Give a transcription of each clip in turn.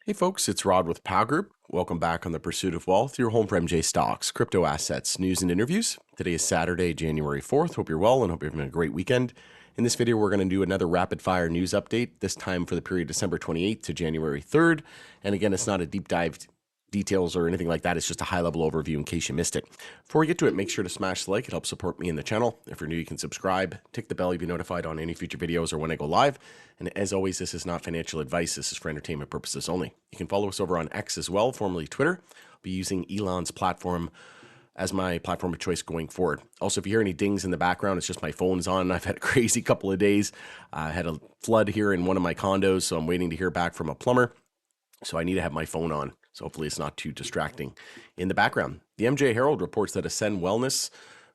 Hey folks, it's Rod with Pow Group. Welcome back on the Pursuit of Wealth, your home for MJ stocks, crypto assets, news, and interviews. Today is Saturday, January 4th. Hope you're well and hope you're having a great weekend. In this video, we're going to do another rapid fire news update, this time for the period December 28th to January 3rd. And again, it's not a deep dive details or anything like that. It's just a high level overview in case you missed it. Before we get to it, make sure to smash the like. It helps support me in the channel. If you're new, you can subscribe, tick the bell, you'll be notified on any future videos or when I go live. And as always, this is not financial advice. This is for entertainment purposes only. You can follow us over on X as well, formerly Twitter. I'll be using Elon's platform as my platform of choice going forward. Also, if you hear any dings in the background, it's just my phone's on. I've had a crazy couple of days. I had a flood here in one of my condos, so I'm waiting to hear back from a plumber. So I need to have my phone on. So hopefully it's not too distracting in the background. The MJ Herald reports that Ascend Wellness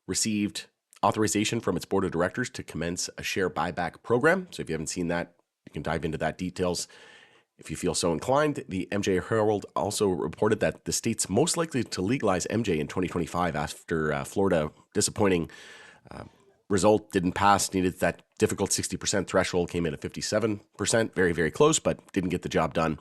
received authorization from its board of directors to commence a share buyback program. So if you haven't seen that, you can dive into that details if you feel so inclined. The MJ Herald also reported that the state's most likely to legalize MJ in 2025 after Florida disappointing result didn't pass, needed that difficult 60% threshold, came in at 57%, very, very close, but didn't get the job done.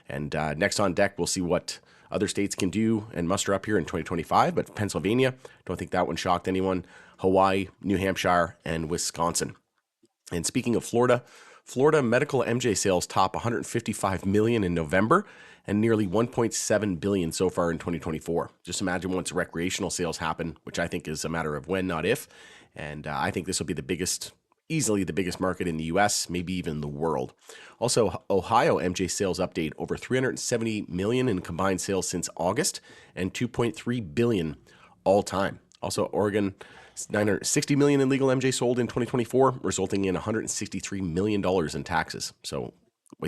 And next on deck, we'll see what other states can do and muster up here in 2025, but Pennsylvania, don't think that one shocked anyone, Hawaii, New Hampshire, and Wisconsin. And speaking of Florida, Florida medical MJ sales top 155 million in November and nearly 1.7 billion so far in 2024. Just imagine once recreational sales happen, which I think is a matter of when, not if. And I think this will be the biggest, easily the biggest market in the US, maybe even the world. Also, Ohio MJ sales update, over 370 million in combined sales since August and 2.3 billion all time. Also, Oregon, 960 million in legal MJ sold in 2024, resulting in $163 million in taxes. So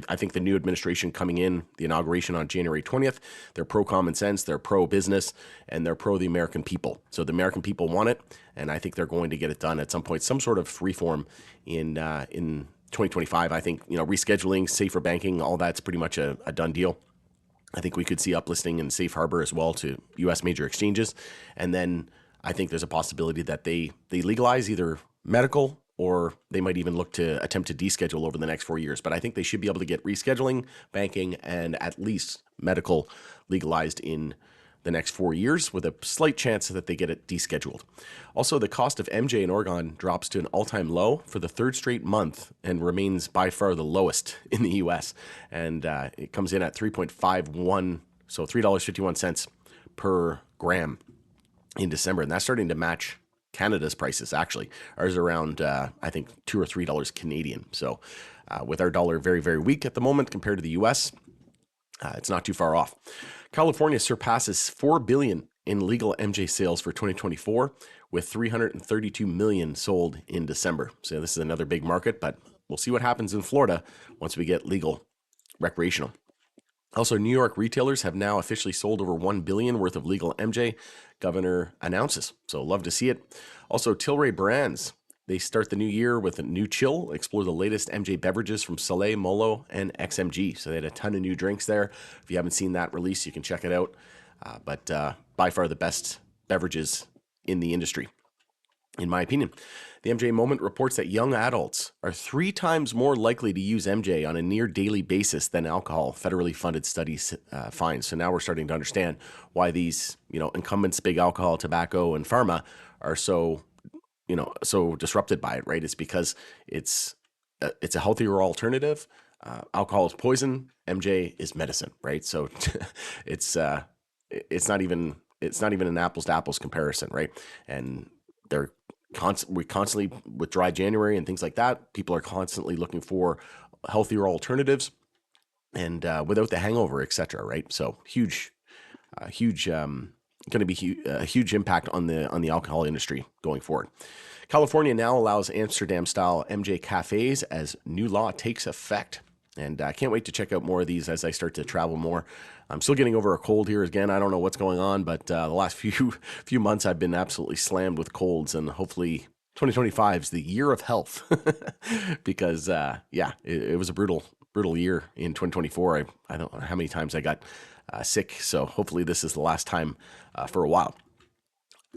I think the new administration coming in, the inauguration on January 20th, they're pro common sense, they're pro business, and they're pro the American people. So the American people want it, and I think they're going to get it done at some point, some sort of reform in 2025. I think, rescheduling, safer banking, all that's pretty much a done deal. I think we could see uplisting and safe harbor as well to U.S. major exchanges. And then I think there's a possibility that they legalize either medical or they might even look to attempt to deschedule over the next 4 years. But I think they should be able to get rescheduling, banking, and at least medical legalized in the next 4 years with a slight chance that they get it descheduled. Also, the cost of MJ in Oregon drops to an all-time low for the third straight month and remains by far the lowest in the U.S. And it comes in at 3.51, so $3.51 per gram in December. And that's starting to match Canada's prices, actually. Ours are around, I think, $2 or $3 Canadian. So with our dollar very, very weak at the moment compared to the U.S., it's not too far off. California surpasses 4 billion in legal MJ sales for 2024, with 332 million sold in December. So this is another big market, but we'll see what happens in Florida once we get legal recreational. Also, New York retailers have now officially sold over 1 billion worth of legal MJ, governor announces. So love to see it. Also, Tilray Brands, they start the new year with a new chill, explore the latest MJ beverages from Soleil, Molo, and XMG. So they had a ton of new drinks there. If you haven't seen that release, you can check it out. But by far the best beverages in the industry, in my opinion. The MJ Moment reports that young adults are 3 times more likely to use MJ on a near daily basis than alcohol, federally funded studies find. So now we're starting to understand why these, incumbents, big alcohol, tobacco, and pharma are so disrupted by it, right? It's because it's a healthier alternative. Alcohol is poison. MJ is medicine, right? So it's not even an apples to apples comparison, right? And we constantly, with dry January and things like that, people are constantly looking for healthier alternatives and without the hangover, etc. Right? So huge, going to be a huge impact on the alcohol industry going forward. California now allows Amsterdam-style MJ cafes as new law takes effect. And I can't wait to check out more of these as I start to travel more. I'm still getting over a cold here again. I don't know what's going on, but the last few months I've been absolutely slammed with colds, and hopefully 2025 is the year of health because it was a brutal year in 2024. I don't know how many times I got sick, so hopefully this is the last time for a while.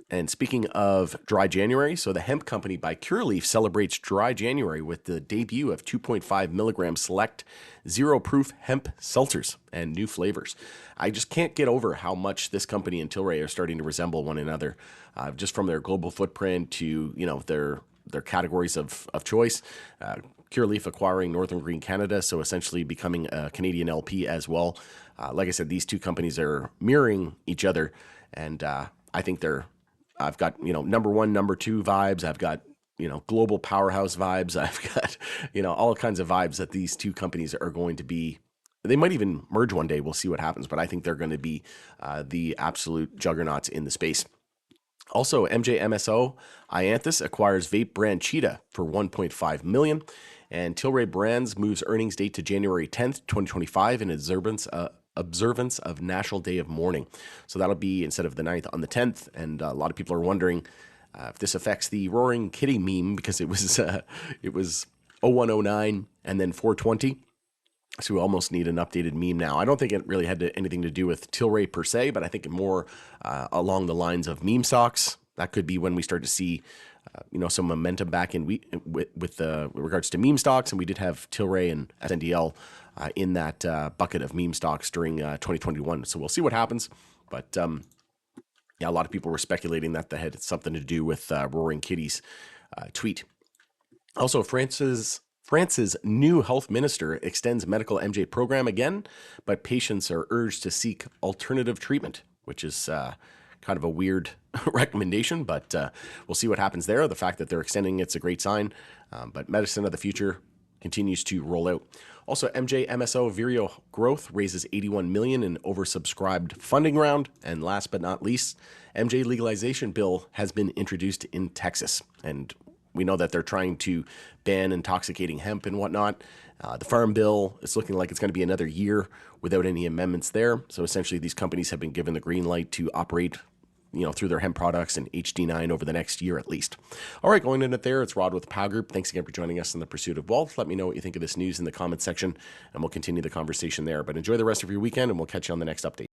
And speaking of dry January, so the hemp company by Cureleaf celebrates dry January with the debut of 2.5 milligram select zero proof hemp seltzers and new flavors. I just can't get over how much this company and Tilray are starting to resemble one another, just from their global footprint to their categories of choice. Cureleaf acquiring Northern Green Canada, so essentially becoming a Canadian LP as well. Like I said, these two companies are mirroring each other, and I think I've got, number one, number two vibes. I've got, global powerhouse vibes. I've got, all kinds of vibes that these two companies are going to be. They might even merge one day. We'll see what happens, but I think they're going to be the absolute juggernauts in the space. Also, MJMSO Ianthus acquires vape brand Cheetah for $1.5 million, and Tilray Brands moves earnings date to January 10th, 2025 in observance of National Day of Mourning. So that'll be instead of the 9th on the 10th, and a lot of people are wondering if this affects the Roaring Kitty meme, because it was 0109 and then 420. So we almost need an updated meme now. I don't think it really had anything to do with Tilray per se, but I think more along the lines of meme stocks. That could be when we start to see, some momentum back in with regards to meme stocks. And we did have Tilray and SNDL in that bucket of meme stocks during 2021. So we'll see what happens. But a lot of people were speculating that that had something to do with Roaring Kitty's tweet. Also, France's new health minister extends medical MJ program again, but patients are urged to seek alternative treatment, which is kind of a weird recommendation, but we'll see what happens there. The fact that they're extending it's a great sign, but medicine of the future continues to roll out. Also, MJ MSO Vireo Growth raises $81 million in oversubscribed funding round. And last but not least, MJ legalization bill has been introduced in Texas, and we know that they're trying to ban intoxicating hemp and whatnot. The Farm Bill, it's looking like it's going to be another year without any amendments there. So essentially, these companies have been given the green light to operate, through their hemp products and HD9 over the next year at least. All right, going in it there, it's Rod with the POW Group. Thanks again for joining us in the Pursuit of Wealth. Let me know what you think of this news in the comments section, and we'll continue the conversation there. But enjoy the rest of your weekend, and we'll catch you on the next update.